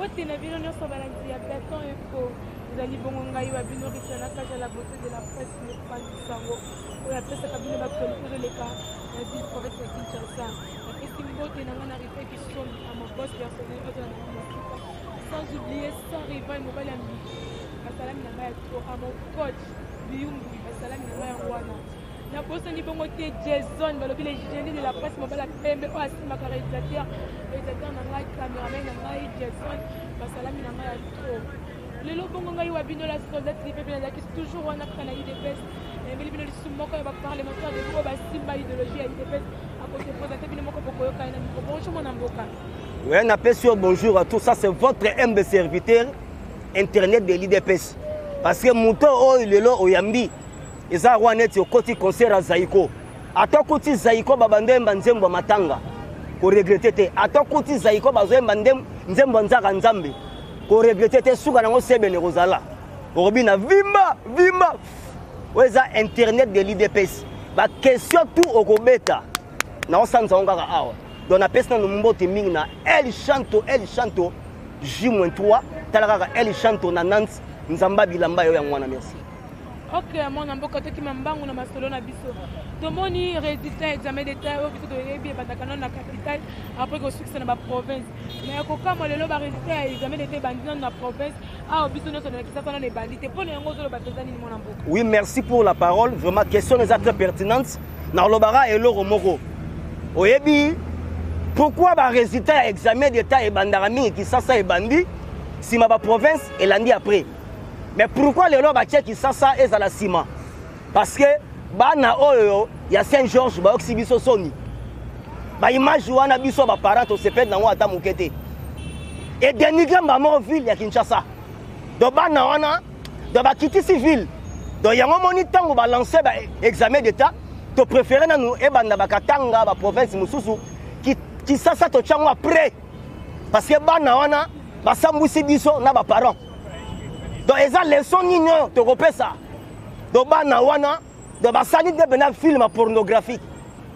Bote na bino nyonso balangi ya Platon Info. Ezali bongo ngai wa bino risana kaja la beauté de la presse ne pas du sango. Oya pesa kabino ba kolekere leka na ville province ya Kinshasa. Na pesi mbote na ngana rifai kisom à mon boss personnel oto na mosika. Sans oublier sans rival mobile ambi. Basalami na baya to à mon coach Biyungu basalami na baya wana. Na bosa ni bongo te Jason balobi les génies de la presse mobile pembe o asima ka réalisateur na ngai cameraman na ngai Jason basalami na ngai to. Lelo bongo ngai wa bino la soldat tripe bien là qui toujours wana kana IDPS et bili bino lisumoko ya ba parlementaire de ko ba simba idéologie ya IDPS à côté présenter bino moko poko yoka na miko bonjour mon amboka. Oui, on appelle sur bonjour à tous, ça c'est votre humble serviteur internet de l'IDPS parce que muto o lelo oyambi eza rwaneti okoti concert à Zaiko atokoti Zaiko babandemba nzembo matanga ko regretter te atokoti Zaiko bazemba nzembo nzaka nzambe ko regretter te suka nango sebene kozala orobina vimba weza internet de l'IDPS ba question tout okobeta na osanza ngaka awa donc na pesa no mbote mingi na El Chanto J-3 talaka El Chanto na Nantes nzamba bilamba yo ya mwana merci. Ok, mon amboka to ki mambangu na masolo na biso. Tomoni résultat examen d'état au biso de yebi bandakana na capitale après que succès na ba province. Mais ko kama lelo ba résultat examen d'état bandina na province a au biso no na kisaka na les bandits. Pour les ngo zo ba tozani mon amboka. Oui, merci pour la parole. Vraiment question est très pertinente. Na lobara et loro moko. Oyebi pourquoi ba résultat examen d'état et bandarami qui ça et bandit si ma ba province et lundi après. Mais pourquoi les lois battent qui ça est à la ciment? Parce que bana oyo ya Saint-Georges ba oxibiso soni. Ba image wana biso ba parents se pète nango ata mukete. Et dénigrer maman ville ya Kinshasa. Do bana wana do ba kiti civil. Do yango moni tango ba lancer ba examen d'état to préférer na nous e banda ba katanga ba province mususu qui ça to chango après. Parce que bana wana ba sambusi biso na ba parents. Donc eza leçon nino to kopesa do bana wana do basali de bena film pornographique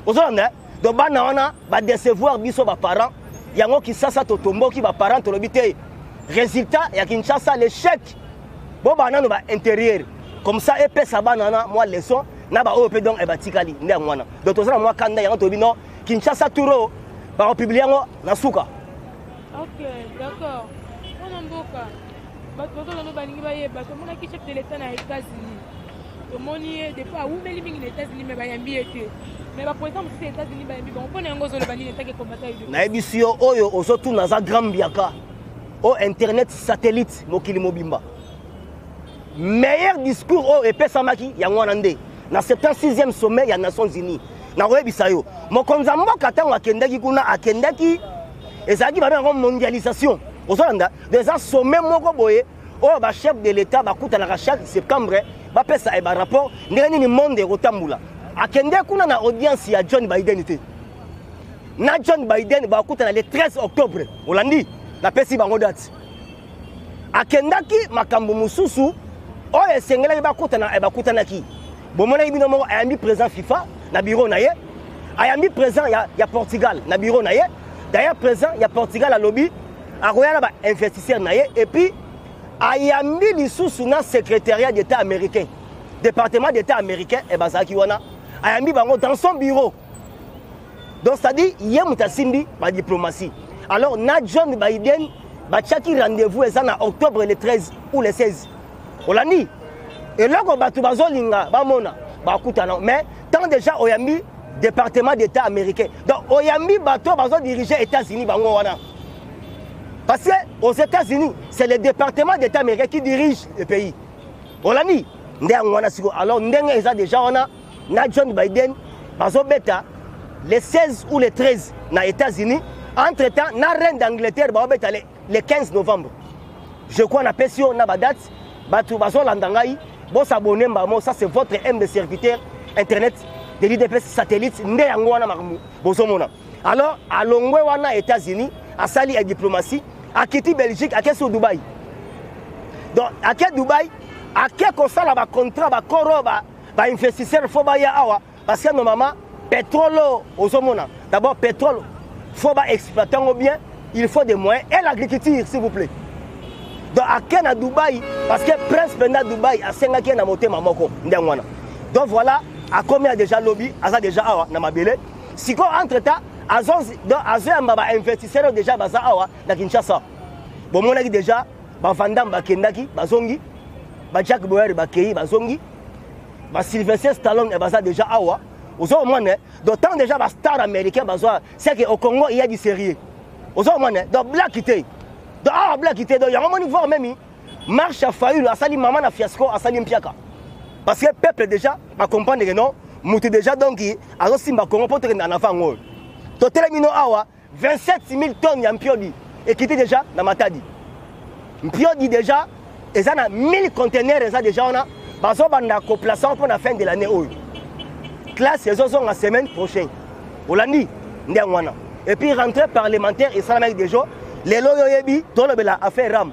ozona do bana wana ba décevoir biso ba parents yango ki sasa to tomboki ba parents to lobité résultat ya Kinshasa l'échec bo bana no ba intérieur comme ça et pesa bana na moi leçon na ba ope donc e batikali nde ngwana donc tozana moi kanda yango to bino Kinshasa turo ba publier yango na suka. OK, d'accord. On amboka. Bato na balingi baye bato mona ki chef de l'état na États-Unis. To moni des fois où meli mingi les États-Unis mais bayambi été. Mais ba président des États-Unis bayambi bon pona yango zo le bani l'état ke combattre yo. Na ebisio oyo ozotu na za grand biaka. O internet satellite mokili mobimba. Meilleur discours o epesa maki yango wana nde. Na 76e sommet ya Nations Unies. Na koyebisa yo. Mokonza mboka tango akendaki kuna akendaki ezaki ba na mondialisation. Ozolanda déjà sommet moko boye o ba chef de l'état ba kuta na chaque septembre ba pesa e ba rapport ndeni ni monde rotambula akende kuna na audience ya John Biden te na John Biden ba kuta na le 13 octobre olandi na pesi bango date akendaki makambo mususu o esengela ba kuta na ki bomona ibino moko ayambi président FIFA na bureau na ye ayambi président ya Portugal na bureau na ye d'ailleurs président ya Portugal a lobby akoyana ba investisseur na ye et puis ayambi lisusu na secrétariat d'état américain département d'état américain et bazaki wana ayambi bango dans son bureau donc ça dit hier mutasimbi ba diplomatie alors na John Biden ba chaki rendez-vous ezana octobre le 13 ou le 16 olandi et là ko batu bazolinga ba mona ba kutana mais tant déjà oyambi département d'état américain donc oyambi bato bazo diriger États-Unis bango wana. Parce qu'aux États-Unis, c'est le département d'État américain qui dirige le pays. On l'a dit. Alors, nous avons déjà John Biden, le 16 ou le 13 aux États-Unis. Entre-temps, la reine d'Angleterre le 15 novembre. Je crois que la date, ça c'est votre humble serviteur Internet de l'IDPS satellite. Alors, à Longwe, aux États-Unis, à Sali et diplomatie, à Kiti Belgique, à Kessou Dubaï. Donc, à quel Dubaï, à quel contrat, à contrat, à Koro, à investisseur, il faut awa parce que normalement, pétrole, d'abord pétrole, il faut exploiter bien, il faut des moyens et l'agriculture, s'il vous plaît. Donc, à Ken à Dubaï, parce que Prince Penda Dubaï a 5 ans qui a monté Mamoko. Donc voilà, à combien déjà lobby, à ça déjà awa, na mabele. Si quoi entre-temps, à un investisseur déjà baza awa, na Kinshasa. Bon, mon avis déjà, Vandam Bakendaki, Bazongi, Jack Boyer Bakei, Bazongi, Sylvester Stallone et baza déjà awa. Aux hommes, d'autant déjà les stars américains, c'est qu'au Congo, il y a du sérieux. Aux hommes, donc Black Kité. Donc, Black Kité, il y a un moment où même, marche à Fayoul, à Salim Maman, à Fiasco, à Salim Piaka. Parce que le peuple déjà, va comprendre que non, Mouti déjà, donc, à Rosimba, Congo, pour tenir un enfant. Donc, Télémino Awa, 27 000 tonnes, il y a un piodi. Et qui était déjà dans ma tadi. Un piodi déjà, et ça a 1000 conteneurs, et ça déjà, on a, parce qu'on a coplaçant pour la fin de l'année. Classe, ils sont la semaine prochaine. Hollandi, et puis rentrée parlementaire et ça avec des gens. Les loyoyebi, tout le monde a fait ram.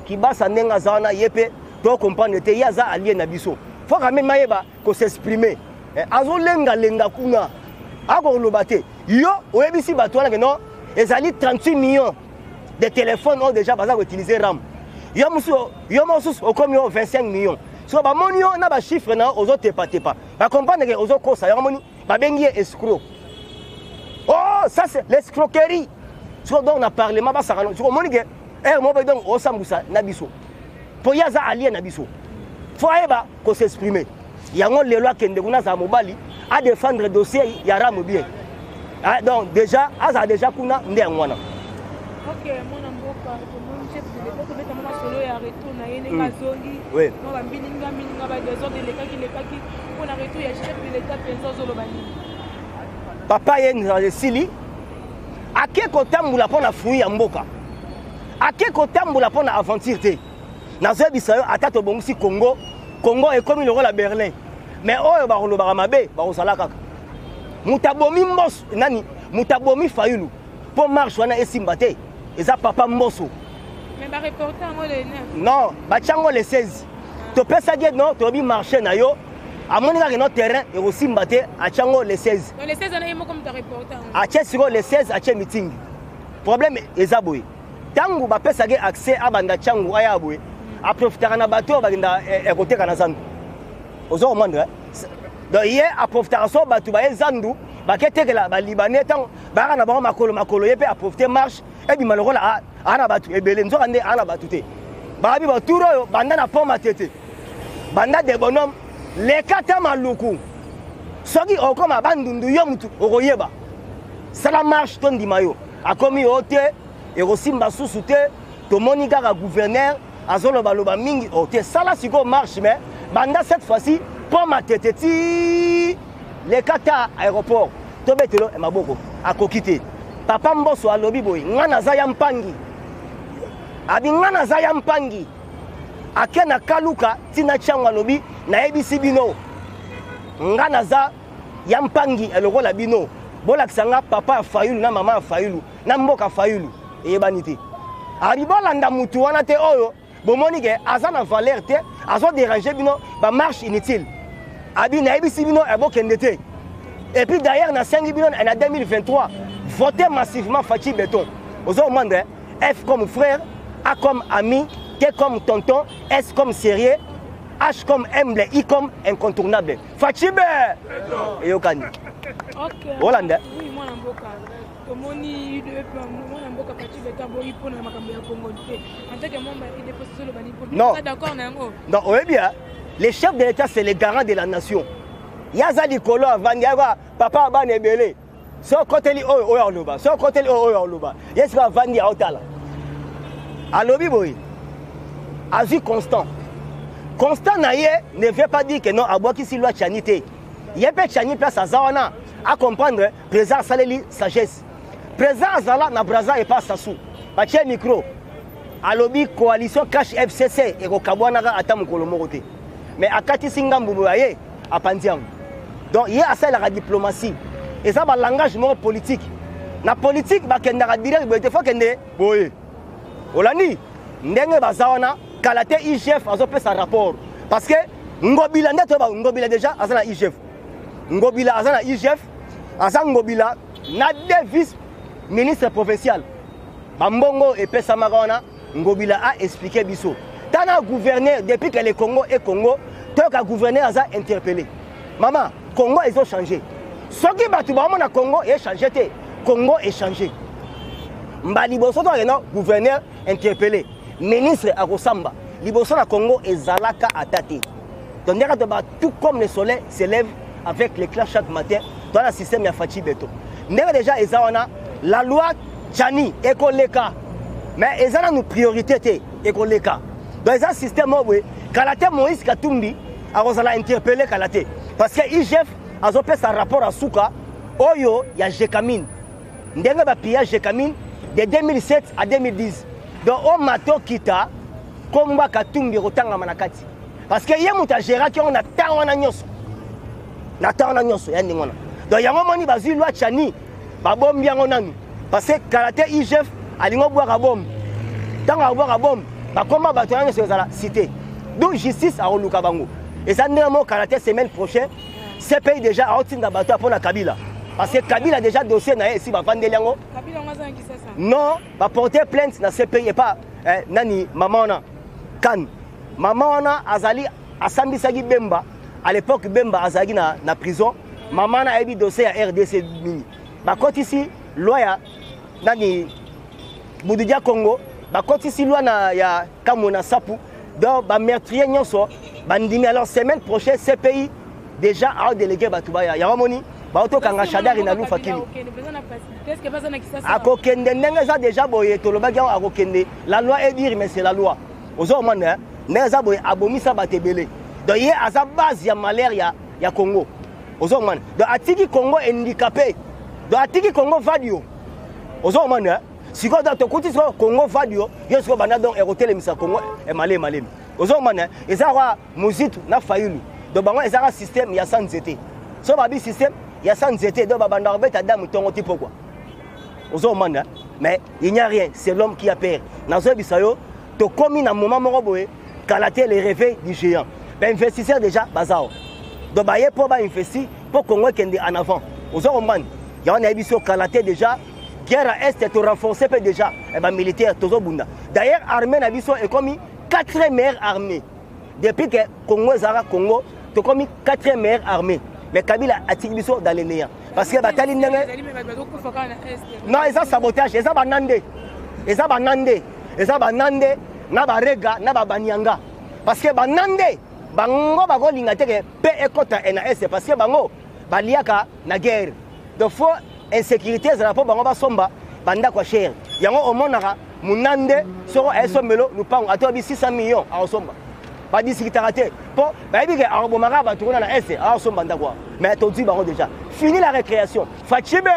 Qui basse en Nengazana, Yepe, tout comprendre que Yaza allié Nabiso. Faut quand même Maïba qu'on s'exprimer. Azo lenga lenga kuna. Ago lobate. Yo, oyebi si batouana que non, ils allaient 38 millions de téléphones ont déjà utilisé ram. Yo moussous, au comme 25 millions. So ba monio na ba chiffre na ozo tepa. Ba comprendre que ozo kosa yo moni ba bengi escroc. Oh, ça c'est l'escroquerie. So donc na parlement ba sarano. So moni que mo ba donc o sambusa na biso. Po yaza alien na biso. Faut eba ko s'exprimer. Yango lelo akende kuna za mobali à défendre dossier ya ram bien. Ah, donc déjà aza déjà kuna ndé ngwana. OK, mon amboka, mon chef de l'époque beta mona solo ya retour na yene ngazongi. Oui. Mo ba bininga ba désordre de lekaki pour na retour ya chef de l'état penzo zolo bani. Papa yen na sili. Ake kotambula pona fruit ya mboka. Ake kotambula pona aventure te. Na zo bisayo atato bongusi Congo. Congo est comme le rôle à Berlin. Mais oyo ba kolobaka mabe ba kosala kaka. Mutabomi mbos nani? Mutabomi Fayulu. Pour marche wana esimba te. Eza papa mboso. Mais ba reporter ngo le 9. Non, ba chango le 16. To pesa die non, to bi marché na yo. Amoni ka no terrain et osimba te a chango le 16. Donc le 16 on a yemo comme ta reporter. A Chesiro le 16 a meeting. Problème eza boy. Tangu ba pesa ge accès a banda chango aya boy. A profiter na bateau ba nda côté kana zandu. Ozo omandre. Donc hier a profiter so bateau ba zandu. Baketekela ba libanais tant ba na ba makolo yepe a profiter marche et bi malorola ana batu ebele nzo ande ana batute ba bi ba turo banda na poma tete banda de bonhomme les kata maluku soki okoma bandundu yo mutu okoyeba sala marche ton dimayo akomi ote e rosimba susute to monika ka gouverneur azolo baloba mingi ote sala siko marche mais banda cette fois-ci poma tete ti les kata aéroport tobetelo e maboko akokite papa mboso alobi boy ngana za ya mpangi abi ngana za ya mpangi akena kaluka tina chango alobi na ebisi bino ngana za ya mpangi elokola bino bola kisanga papa Fayulu na mama Fayulu na mboka Fayulu eyebani te abi bolanda mutu wana te oyo bomoni ke aza na valeur te azo déranger bino ba marche inutile abi na ebisi bino ebokende te. Et puis d'ailleurs, dans 5 millions, en 2023, votez massivement Fachi Béton. Aux autres, F comme frère, A comme ami, T comme tonton, S comme sérieux, H comme humble, I comme incontournable. Fachi Béton. Et Yokani. Ok. Hollandais. Oui, moi, je suis non. Non, oui bien. Les chefs de l'État, c'est les garants de la nation. Yaza Likolo avant papa Aban Ebele. So côté li oyo loba. So côté li oyo loba. Yes va vandi autala. Alobi boy. Azu constant. Constant naye ne veut pas dire que non aboki si loi chanité. Yepé chani place azawana à comprendre présent saleli sagesse. Présent azala na braza et pas sasu. Pache micro. Alobi coalition cash FCC et ko kabwana ga atamu kolomorote. Mais akati singambu boye à Pandiam. Donc il y a ça la diplomatie et ça va l'engagement politique. La politique va kenda direct il faut kende boye. Olani ndenge bazawana kalate IGF azope sa rapport parce que ngobila ndeto ba ngobila déjà azana IGF. Ngobila azana IGF, azan ngobila na deux vice ministre provincial. Bambongo et Pesamarona, Ngobila a expliqué biso. Tana gouverneur, depuis que le Congo est Congo, tant que gouverneur a interpellé. Maman, Congo, ils ont changé. Ce qui bat tout le monde Congo, il a changé. Congo est changé. Mbaliboso, gouverneur interpellé. Ministre à Rosamba. Liboso na Congo est Zalaka à Tate. Donc, tout comme le soleil s'élève avec l'éclat chaque matin, dans le système, il y a Fachi Beto. Déjà, la loi Tchani, Ekoleka. Mais ils ont une priorité, Ekoleka. Donc, ils ont un système où Kalate Moïse Katumbi a interpellé Kalate. Parce que IGF a fait un rapport à Souka, Oyo, il y a Jekamine. Il y a un pillage Jekamine de 2007 à 2010. Donc, on m'a Kita, comme Katumbi Rotanga Manakati. Parce que hier, on a géré qu'on a tant en agnos. Na tant en agnos, il y a un donc, il y a un moment où il y a loi Tchani, babom bien on a. Parce que Kalate IGF a dit qu'on boit à bombe. Tant qu'on boit à bombe, comment bâtonner sur la cité. Donc, justice à Olukabango. Et ça, néanmoins, Kalate semaine prochaine, c'est pays déjà à Otinda Bato pour la Kabila. Parce que Kabila a déjà dossier ici, va vendre Liango. Kabila, on a dit ça. Non, va porter plainte dans ce pays et pas Nani, maman, Kan. Maman, Azali, Asambisagi Bemba. À l'époque, Bemba Azagi na prison. Maman a eu dossier à RDC Mini. Bah, quand ici, loi Nani, Boudoudia Congo. Bah, quand ici, loi ya Kamona Sapu. Donc, bah, meurtrier Nyonso. Bandimi, alors, semaine prochaine, ce pays déjà a délégué Batubaya. Yaramoni, Baoto Kangashadar et Nalou Fakili. Akokende, Nengaza déjà boye, Tolobagi a Akokende. La loi est dire, mais c'est la loi. Aux hommes, Nengaza boye, Abomisa Batebele. Donc, il y a à sa base, il y a malaria, il y a Congo. Aux hommes, donc, Atiki Congo est handicapé. Donc, Atiki Congo Vadio. Aux hommes, si vous avez un Congo Vadio, il y a un donc éroté le Misa Congo et Malé Malé. Aux hommes, ils ont un musique, na faïlu. Donc, ils ont un système, il y a 100 zété. Si vous avez un système, il y a 100 zété. Donc, ils ont un dame, ils ont un type. Aux hommes, mais il n'y a rien. C'est l'homme qui a peur. Dans ce bisayo, tu as commis un moment, Kalate le réveil du géant. Ben, investisseur déjà, bazao. Donc, il y a pour investir pour Congo qui est en avant. Aux hommes, il y a un émission Kalate déjà. Guerre à Est est renforcée déjà. Et ben, militaire, Tozo Bunda. D'ailleurs, l'armée est comme 4e meilleure armée. Depuis que Congo est Congo, tu as comme 4e meilleure armée. Mais Kabila a tiré dans les néants. Parce que Batali non, ils ont sabotage, ils ont banandé. Ils ont banandé. Ils ont banandé, na barega, na banyanga. Parce que banandé, bango bago lingate pe ekota na est parce que bango baliaka na guerre. Donc faut insécurité za rapport bango ba somba banda kwa cher. Yango omonaka munande soro esomelo nous pang atobi 600 millions à somba. Pas discuter raté. Pour bah bien que Arabomara va tourner na est à somba ndakwa. Mais to dit bango déjà. Fini la récréation. Fachibe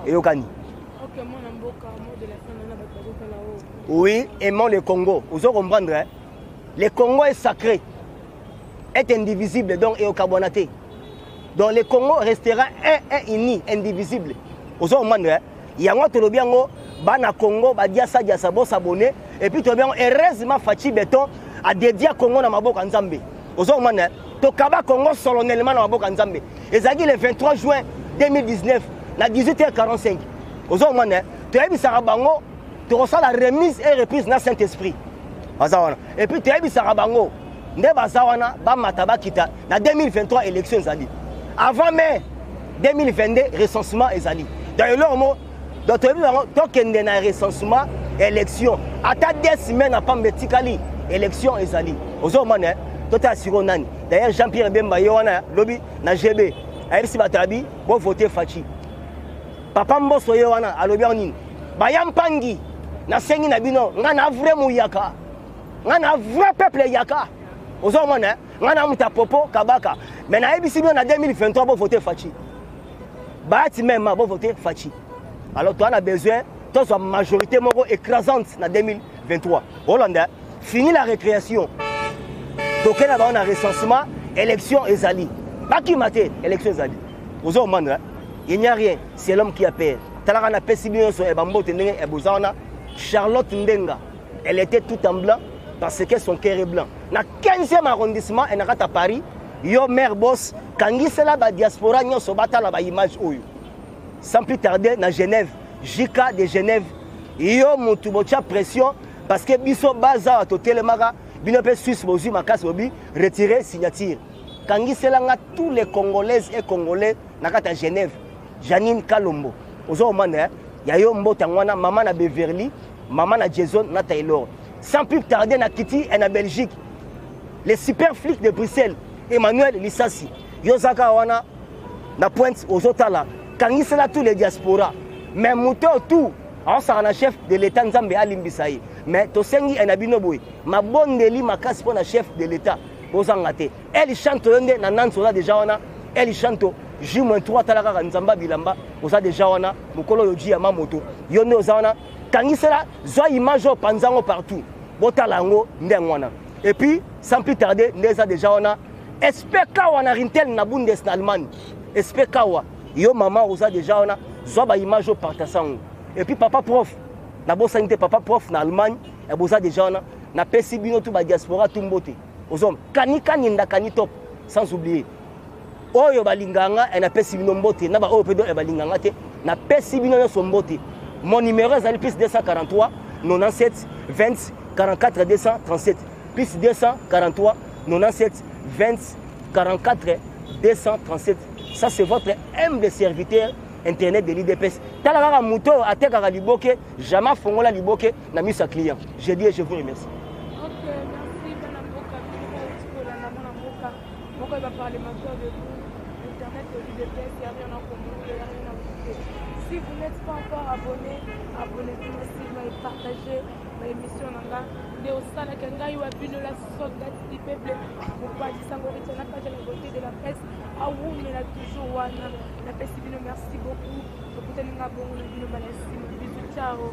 et Okani. OK, mon amboka mot de la fin na bato là-haut. Oui, aimons le Congo. Vous allez comprendre, hein? Le Congo est sacré, est indivisible, donc et au carbonaté. Donc le Congo restera un uni, indivisible. Vous allez comprendre, hein? Il y a un autre bien, bana Congo, badia sa dia sabo s'abonner, et puis tout bien, heureusement Fachi Beton a dédié Congo na Maboka Nzambe. Vous allez comprendre, hein? Tokaba Congo solennellement na Maboka Nzambe. Et ça dit le 23 juin 2019, à 18h45. Vous allez comprendre, hein? Tu as vu Sarabango. Tu reçois la remise et reprise dans Saint-Esprit. Et puis tu as vu Sarabango. Nebazawana, Bamataba Kita, dans 2023, élection Zali. Avant mai 2022, recensement Zali. Dans le mot, tu as vu un recensement, élection. À ta 10 semaines, à Pambetikali, élection Zali. Aux hommes, tu as assuré Nani. D'ailleurs, Jean-Pierre Bemba, Yoana, lobby, na GB. AFC Batabi, bon voter Fachi. Papa Mboso Yoana, à l'Obianin. Bayam Pangi. Na sengi na bino ngana vrai muyaka ngana vrai peuple yaka ozomona ngana muta popo kabaka mais na ebisi bien na 2023 pour voter Fachi bati même pour voter Fachi alors toi on a besoin toi soit majorité moko écrasante na 2023 Hollande fini la récréation donc là on a recensement élection ezali baki maté élection ezali ozomona il n'y a rien c'est l'homme qui a peur talaka na pesi bien so e bambo tendenge e bozana Charlotte Ndenga, elle était tout en blanc parce que son cœur est blanc. Dans le 15e arrondissement, elle est à Paris. Yo maire boss, quand il y a la diaspora, il y a une image. Sans plus tarder, dans Genève, JK de Genève, yo mutu botia pression parce que biso baza wa totelemaka bino pe Suisse bozui makasi bobi retirer signature kangiselanga tous les Congolaises et Congolais nakata Genève Janine Kalombo ozo mane ya yo mbota ngwana maman na Beverly maman na Jason na Taylor sans plus tarder na Kitty et na Belgique les super flics de Bruxelles Emmanuel Lissassi yozaka wana na pointe ozotala kangisela tous les diaspora mais muto tout on a chef de l'état Nzambe alimbisaï mais tosengi enabino boy mabondeli makasi pour na chef de l'état bozangate elle chante onde na nansola déjà wana elle chante J-3 talaka Nzamba bilamba oza déjà wana mokolo yoji ya mamoto yonde ozana kangisela zo image panzango partout botalango ndengwana et puis sans plus tarder ndeza déjà wana espeka wana rintel na bundes na Allemagne espeka wa yo maman oza déjà wana zo ba image partasango et puis papa prof na bosangite papa prof na Allemagne et boza déjà wana na pesi bino tout ba diaspora tout mbote ozom kanika ninda kanitop sans oublier oyo balinganga et na pesi bino mbote na ba oyo pedo e balinganga te na pesi bino so mbote mon numéro est plus 243 97 20 44 237 plus 243 97 20 44 237 ça c'est votre humble serviteur internet de l'IDPS. Talaka muto atekaka liboke, jamais fongola liboke na mis sa client. Je dis et je vous remercie. Ok, merci Bana Mboka. Pourquoi il va parler maintenant de vous? Internet de l'IDPS, il n'y a rien à comprendre, il n'y a rien à vous. Si vous n'êtes pas encore abonné, abonnez-vous aussi, partagez l'émission. Mais au sein de Kengaï, la soldate du peuple, vous pas dit ça, vous retenez la page de la beauté de la presse. Ah oui, mais là toujours, la presse, merci beaucoup. Vous pouvez nous abonner, bisous, ciao.